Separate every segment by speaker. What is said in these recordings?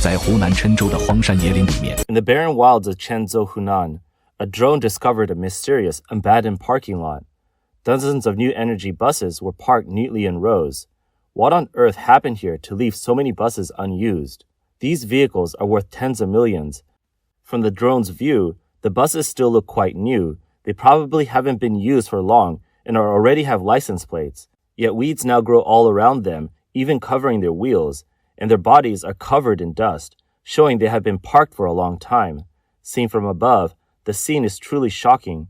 Speaker 1: 在湖南郴州的荒山野岭里面。
Speaker 2: In the barren wilds of Chenzhou, Hunan, a drone discovered a mysterious, abandoned parking lot. Dozens of new energy buses were parked neatly in rows. What on earth happened here to leave so many buses unused? These vehicles are worth tens of millions. From the drone's view, the buses still look quite new. They probably haven't been used for long and already have license plates. Yet weeds now grow all around them, even covering their wheels, and their bodies are covered in dust, showing they have been parked for a long time. Seen from above, the scene is truly shocking.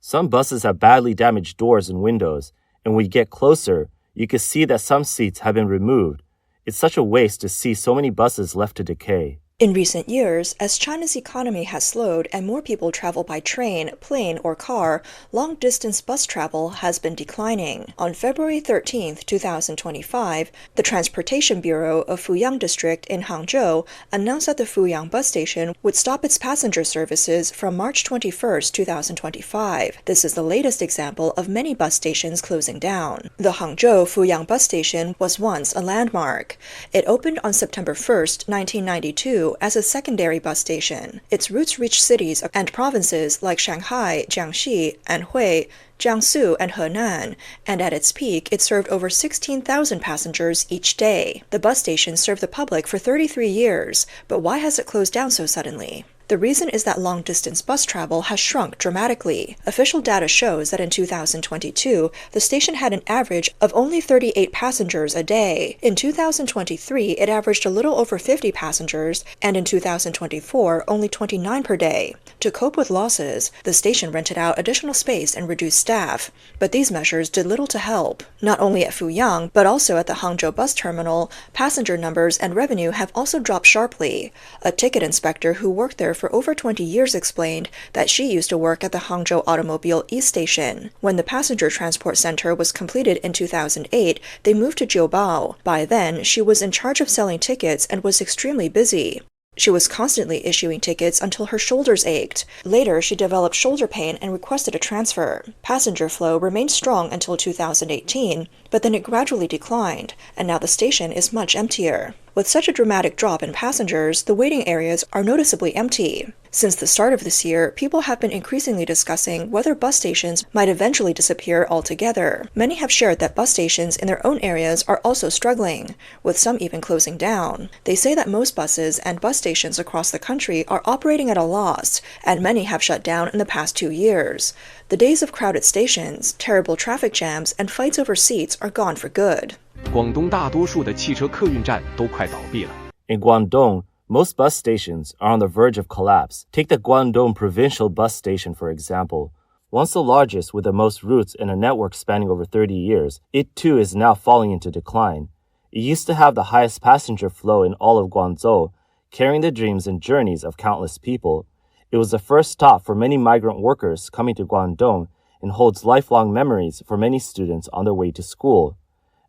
Speaker 2: Some buses have badly damaged doors and windows, and when you get closer, you can see that some seats have been removed. It's such a waste to see so many buses left to decay.
Speaker 3: In recent years, as China's economy has slowed and more people travel by train, plane, or car, long-distance bus travel has been declining. On February 13, 2025, the Transportation Bureau of Fuyang District in Hangzhou announced that the Fuyang bus station would stop its passenger services from March 21, 2025. This is the latest example of many bus stations closing down. The Hangzhou Fuyang bus station was once a landmark. It opened on September 1, 1992, as a secondary bus station. Its routes reached cities and provinces like Shanghai, Jiangxi, Anhui, Jiangsu, and Henan, and at its peak, it served over 16,000 passengers each day. The bus station served the public for 33 years, but why has it closed down so suddenly? The reason is that long-distance bus travel has shrunk dramatically. Official data shows that in 2022, the station had an average of only 38 passengers a day. In 2023, it averaged a little over 50 passengers, and in 2024, only 29 per day. To cope with losses, the station rented out additional space and reduced staff, but these measures did little to help. Not only at Fuyang, but also at the Hangzhou bus terminal, passenger numbers and revenue have also dropped sharply. A ticket inspector who worked there for over 20 years explained that she used to work at the Hangzhou Automobile East Station. When the passenger transport center was completed in 2008, they moved to Jiubao. By then, she was in charge of selling tickets and was extremely busy. She was constantly issuing tickets until her shoulders ached. Later, she developed shoulder pain and requested a transfer. Passenger flow remained strong until 2018, but then it gradually declined, and now the station is much emptier. With such a dramatic drop in passengers, the waiting areas are noticeably empty. Since the start of this year, people have been increasingly discussing whether bus stations might eventually disappear altogether. Many have shared that bus stations in their own areas are also struggling, with some even closing down. They say that most buses and bus stations across the country are operating at a loss, and many have shut down in the past 2 years. The days of crowded stations, terrible traffic jams, and fights over seats are gone for good.
Speaker 4: 广东大多数的汽车客运站都快倒闭了。
Speaker 2: In Guangdong, most bus stations are on the verge of collapse. Take the Guangdong Provincial Bus Station, for example. Once the largest with the most routes in a network spanning over 30 years, it too is now falling into decline. It used to have the highest passenger flow in all of Guangzhou, carrying the dreams and journeys of countless people. It was the first stop for many migrant workers coming to Guangdong and holds lifelong memories for many students on their way to school.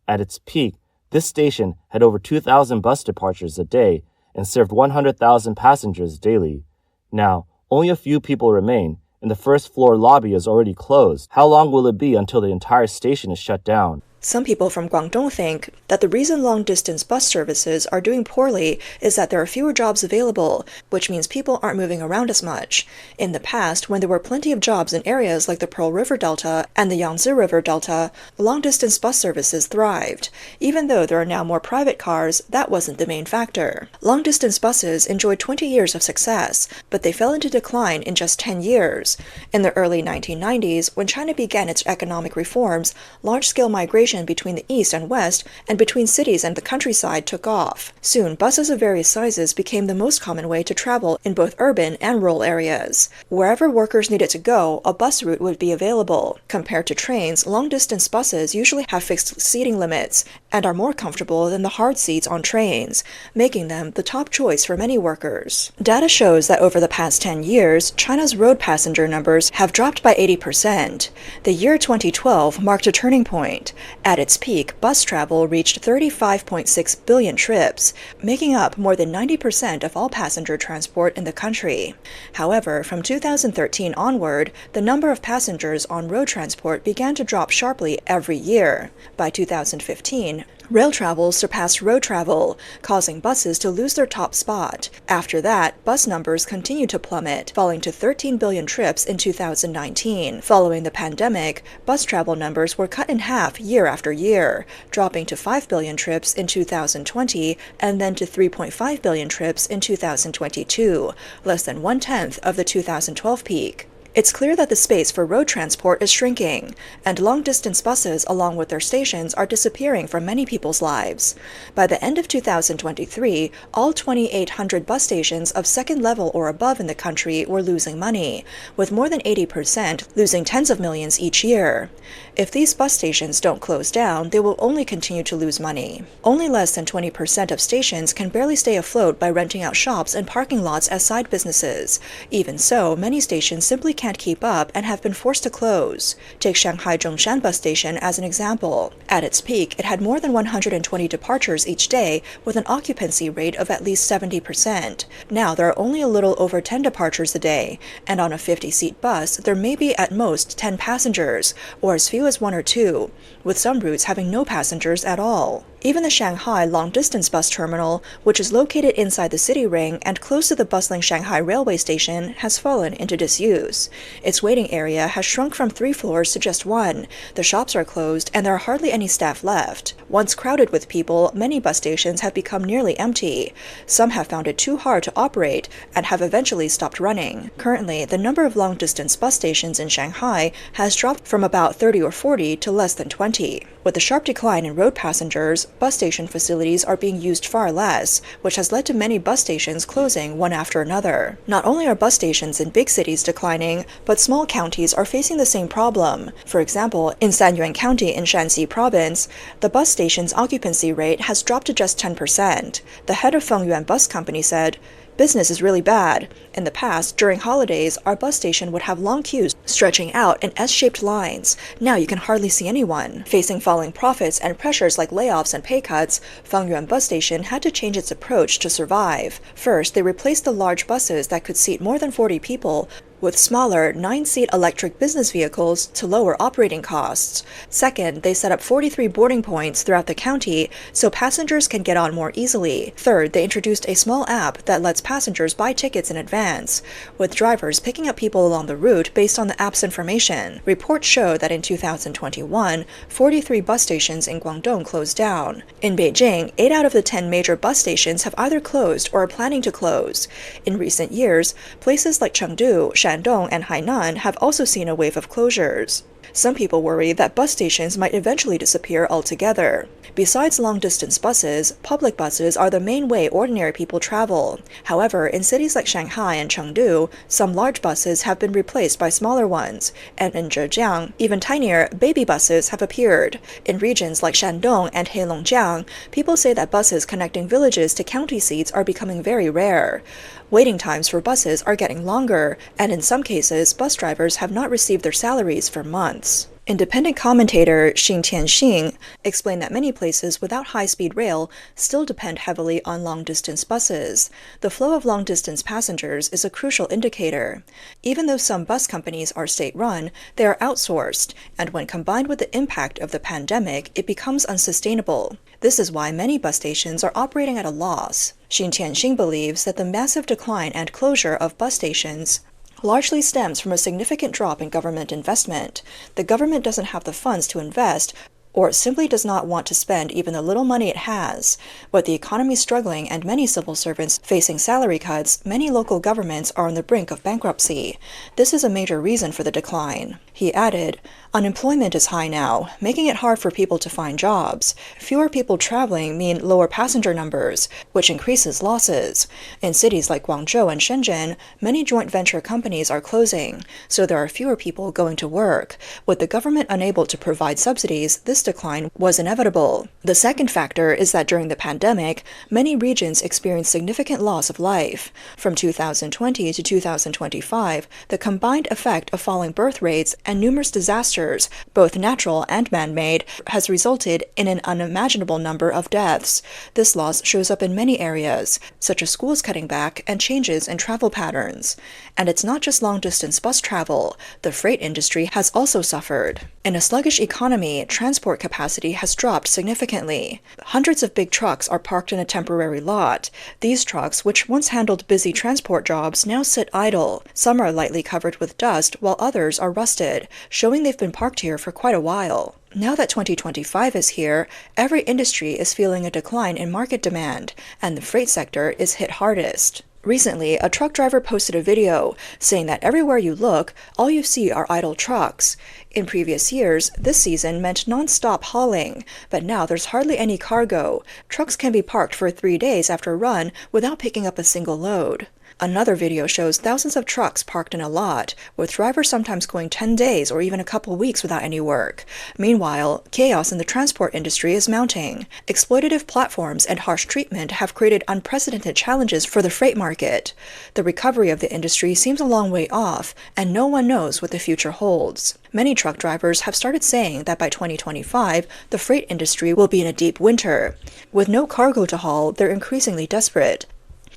Speaker 2: At its peak, this station had over 2,000 bus departures a day and served 100,000 passengers daily. Now, only a few people remain, and the first floor lobby is already closed. How long will it be until the entire station is shut down?
Speaker 3: Some people from Guangdong think that the reason long-distance bus services are doing poorly is that there are fewer jobs available, which means people aren't moving around as much. In the past, when there were plenty of jobs in areas like the Pearl River Delta and the Yangtze River Delta, long-distance bus services thrived. Even though there are now more private cars, that wasn't the main factor. Long-distance buses enjoyed 20 years of success, but they fell into decline in just 10 years. In the early 1990s, when China began its economic reforms, large-scale migration between the east and west and between cities and the countryside took off. Soon, buses of various sizes became the most common way to travel in both urban and rural areas. Wherever workers needed to go, a bus route would be available. Compared to trains, long-distance buses usually have fixed seating limits and are more comfortable than the hard seats on trains, making them the top choice for many workers. Data shows that over the past 10 years, China's road passenger numbers have dropped by 80%. The year 2012 marked a turning point. At its peak, bus travel reached 35.6 billion trips, making up more than 90% of all passenger transport in the country. However, from 2013 onward, the number of passengers on road transport began to drop sharply every year. By 2015, Rail travel surpassed road travel, causing buses to lose their top spot. After that, bus numbers continued to plummet, falling to 13 billion trips in 2019. Following the pandemic, bus travel numbers were cut in half year after year, dropping to 5 billion trips in 2020 and then to 3.5 billion trips in 2022, less than 1/10 of the 2012 peak. It's clear that the space for road transport is shrinking, and long-distance buses along with their stations are disappearing from many people's lives. By the end of 2023, all 2,800 bus stations of second level or above in the country were losing money, with more than 80% losing tens of millions each year. If these bus stations don't close down, they will only continue to lose money. Only less than 20% of stations can barely stay afloat by renting out shops and parking lots as side businesses. Even so, many stations simply can't keep up and have been forced to close. Take Shanghai Zhongshan bus station as an example. At its peak, it had more than 120 departures each day with an occupancy rate of at least 70%. Now there are only a little over 10 departures a day, and on a 50-seat bus, there may be at most 10 passengers, or as few as 1 or 2, with some routes having no passengers at all. Even the Shanghai long-distance bus terminal, which is located inside the city ring and close to the bustling Shanghai railway station, has fallen into disuse. Its waiting area has shrunk from 3 floors to just 1. The shops are closed and there are hardly any staff left. Once crowded with people, many bus stations have become nearly empty. Some have found it too hard to operate and have eventually stopped running. Currently, the number of long-distance bus stations in Shanghai has dropped from about 30 or 40 to less than 20. With the sharp decline in road passengers, bus station facilities are being used far less, which has led to many bus stations closing one after another. Not only are bus stations in big cities declining, but small counties are facing the same problem. For example, in Sanyuan County in Shanxi Province, the bus station's occupancy rate has dropped to just 10%. The head of Fengyuan Bus Company said, "Business is really bad. In the past, during holidays, our bus station would have long queues stretching out in S-shaped lines. Now you can hardly see anyone." Facing falling profits and pressures like layoffs and pay cuts, Fengyuan Bus Station had to change its approach to survive. First, they replaced the large buses that could seat more than 40 people with smaller 9-seat electric business vehicles to lower operating costs. Second, they set up 43 boarding points throughout the county so passengers can get on more easily. Third, they introduced a small app that lets passengers buy tickets in advance, with drivers picking up people along the route based on the app's information. Reports show that in 2021, 43 bus stations in Guangdong closed down. In Beijing, 8 out of the 10 major bus stations have either closed or are planning to close. In recent years, places like Chengdu, Shandong, and Hainan have also seen a wave of closures. Some people worry that bus stations might eventually disappear altogether. Besides long-distance buses, public buses are the main way ordinary people travel. However, in cities like Shanghai and Chengdu, some large buses have been replaced by smaller ones, and in Zhejiang, even tinier baby buses have appeared. In regions like Shandong and Heilongjiang, people say that buses connecting villages to county seats are becoming very rare. Waiting times for buses are getting longer, and in some cases, bus drivers have not received their salaries for months. Independent commentator Xing Tianxing explained that many places without high-speed rail still depend heavily on long-distance buses. The flow of long-distance passengers is a crucial indicator. Even though some bus companies are state-run, they are outsourced, and when combined with the impact of the pandemic, it becomes unsustainable. This is why many bus stations are operating at a loss. Xing Tianxing believes that the massive decline and closure of bus stations largely stems from a significant drop in government investment. The government doesn't have the funds to invest, or simply does not want to spend even the little money it has. With the economy struggling and many civil servants facing salary cuts, many local governments are on the brink of bankruptcy. This is a major reason for the decline. He added, "Unemployment is high now, making it hard for people to find jobs. Fewer people traveling mean lower passenger numbers, which increases losses. In cities like Guangzhou and Shenzhen, many joint venture companies are closing, so there are fewer people going to work. With the government unable to provide subsidies, this decline was inevitable." The second factor is that during the pandemic, many regions experienced significant loss of life. From 2020 to 2025, the combined effect of falling birth rates and numerous disasters disasters, both natural and man-made, has resulted in an unimaginable number of deaths. This loss shows up in many areas, such as schools cutting back and changes in travel patterns. And it's not just long-distance bus travel. The freight industry has also suffered. In a sluggish economy, transport capacity has dropped significantly. Hundreds of big trucks are parked in a temporary lot. These trucks, which once handled busy transport jobs, now sit idle. Some are lightly covered with dust, while others are rusted, showing they've been parked here for quite a while. Now that 2025 is here, every industry is feeling a decline in market demand, and the freight sector is hit hardest. Recently, a truck driver posted a video saying that everywhere you look, all you see are idle trucks. In previous years, this season meant non-stop hauling, but now there's hardly any cargo. Trucks can be parked for 3 days after a run without picking up a single load. Another video shows thousands of trucks parked in a lot, with drivers sometimes going 10 days or even a couple weeks without any work. Meanwhile, chaos in the transport industry is mounting. Exploitative platforms and harsh treatment have created unprecedented challenges for the freight market. The recovery of the industry seems a long way off, and no one knows what the future holds. Many truck drivers have started saying that by 2025, the freight industry will be in a deep winter. With no cargo to haul, they're increasingly desperate.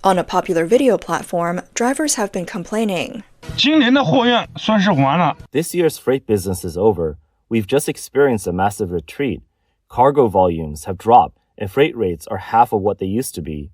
Speaker 3: On a popular video platform, drivers have been complaining.
Speaker 2: This year's freight business is over. We've just experienced a massive retreat. Cargo volumes have dropped, and freight rates are half of what they used to be.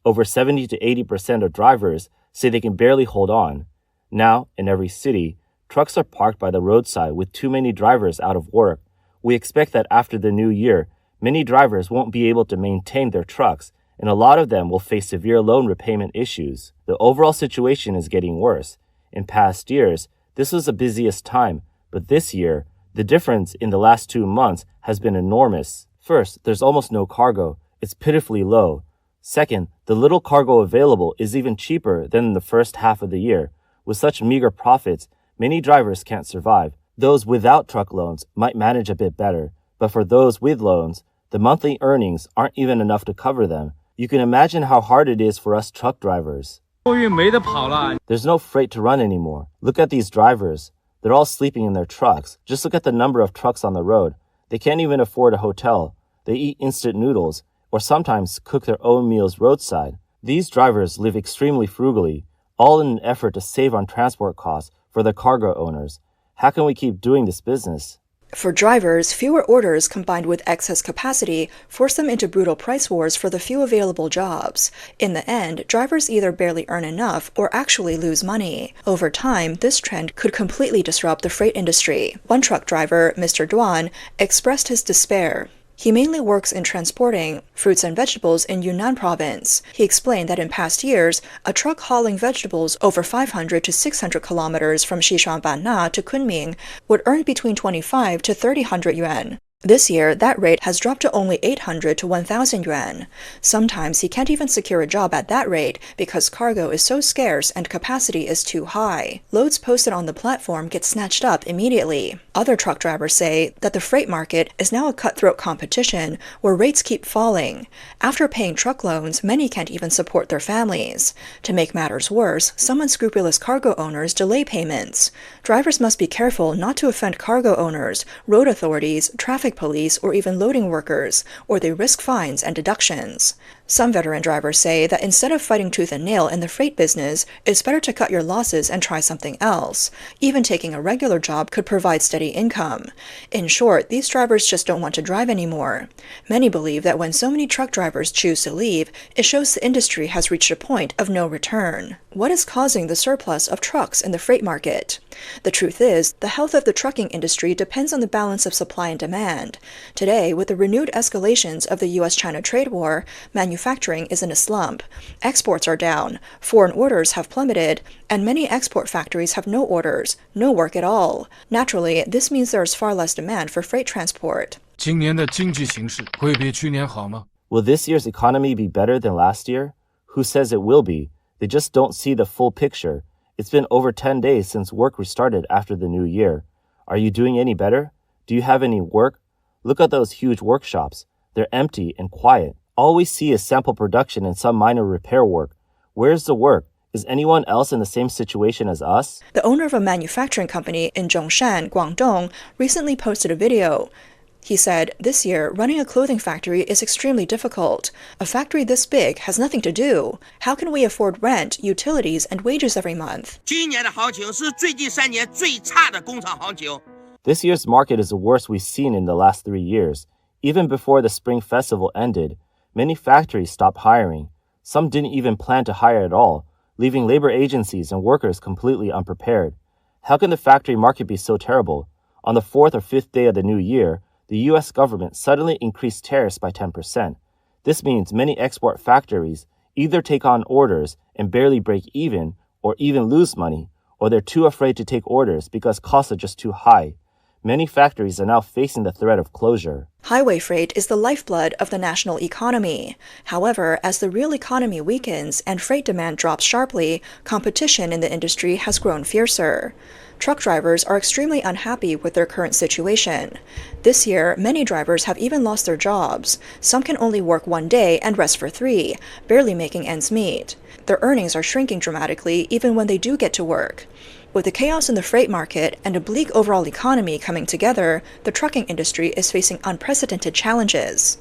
Speaker 2: Over 70 to 80% of drivers say they can barely hold on. Now, in every city, trucks are parked by the roadside with too many drivers out of work. We expect that after the new year, many drivers won't be able to maintain their trucks, and a lot of them will face severe loan repayment issues. The overall situation is getting worse. In past years, this was the busiest time, but this year, the difference in the last 2 months has been enormous. First, there's almost no cargo. It's pitifully low. Second, the little cargo available is even cheaper than in the first half of the year. With such meager profits, many drivers can't survive. Those without truck loans might manage a bit better, but for those with loans, the monthly earnings aren't even enough to cover them. You can imagine how hard it is for us truck drivers. There's no freight to run anymore. Look at these drivers. They're all sleeping in their trucks. Just look at the number of trucks on the road. They can't even afford a hotel. They eat instant noodles, or sometimes cook their own meals roadside. These drivers live extremely frugally, all in an effort to save on transport costs for the cargo owners. How can we keep doing this business?
Speaker 3: For drivers, fewer orders combined with excess capacity force them into brutal price wars for the few available jobs. In the end, drivers either barely earn enough or actually lose money. Over time, this trend could completely disrupt the freight industry. One truck driver, Mr. Duan, expressed his despair. He mainly works in transporting fruits and vegetables in Yunnan province. He explained that in past years, a truck hauling vegetables over 500 to 600 kilometers from Xishuangbanna to Kunming would earn between 25 to 3000 yuan. This year, that rate has dropped to only 800 to 1,000 yuan. Sometimes he can't even secure a job at that rate because cargo is so scarce and capacity is too high. Loads posted on the platform get snatched up immediately. Other truck drivers say that the freight market is now a cutthroat competition where rates keep falling. After paying truck loans, many can't even support their families. To make matters worse, some unscrupulous cargo owners delay payments. Drivers must be careful not to offend cargo owners, road authorities, traffic police, or even loading workers, or they risk fines and deductions. Some veteran drivers say that instead of fighting tooth and nail in the freight business, it's better to cut your losses and try something else. Even taking a regular job could provide steady income. In short, these drivers just don't want to drive anymore. Many believe that when so many truck drivers choose to leave, it shows the industry has reached a point of no return. What is causing the surplus of trucks in the freight market? The truth is, the health of the trucking industry depends on the balance of supply and demand. Today, with the renewed escalations of the US-China trade war, manufacturing is in a slump. Exports are down, foreign orders have plummeted, and many export factories have no orders, no work at all. Naturally, this means there is far less demand for freight transport.
Speaker 2: Will this year's economy be better than last year? Who says it will be? They just don't see the full picture. It's been over 10 days since work restarted after the new year. Are you doing any better? Do you have any work? Look at those huge workshops. They're empty and quiet. All we see is sample production and some minor repair work. Where's the work? Is anyone else in the same situation as us?
Speaker 3: The owner of a manufacturing company in Zhongshan, Guangdong, recently posted a video. He said, "This year, running a clothing factory is extremely difficult. A factory this big has nothing to do. How can we afford rent, utilities, and wages every month?"
Speaker 5: 今年的行情是最近3年最差的工厂行情。
Speaker 2: This year's market is the worst we've seen in the last 3 years. Even before the Spring Festival ended, many factories stopped hiring. Some didn't even plan to hire at all, leaving labor agencies and workers completely unprepared. How can the factory market be so terrible? On the 4th or 5th day of the new year, the U.S. government suddenly increased tariffs by 10%. This means many export factories either take on orders and barely break even, or even lose money, or they're too afraid to take orders because costs are just too high. Many factories are now facing the threat of closure.
Speaker 3: Highway freight is the lifeblood of the national economy. However, as the real economy weakens and freight demand drops sharply, competition in the industry has grown fiercer. Truck drivers are extremely unhappy with their current situation. This year, many drivers have even lost their jobs. Some can only work 1 day and rest for 3, barely making ends meet. Their earnings are shrinking dramatically even when they do get to work. With the chaos in the freight market and a bleak overall economy coming together, the trucking industry is facing unprecedented challenges.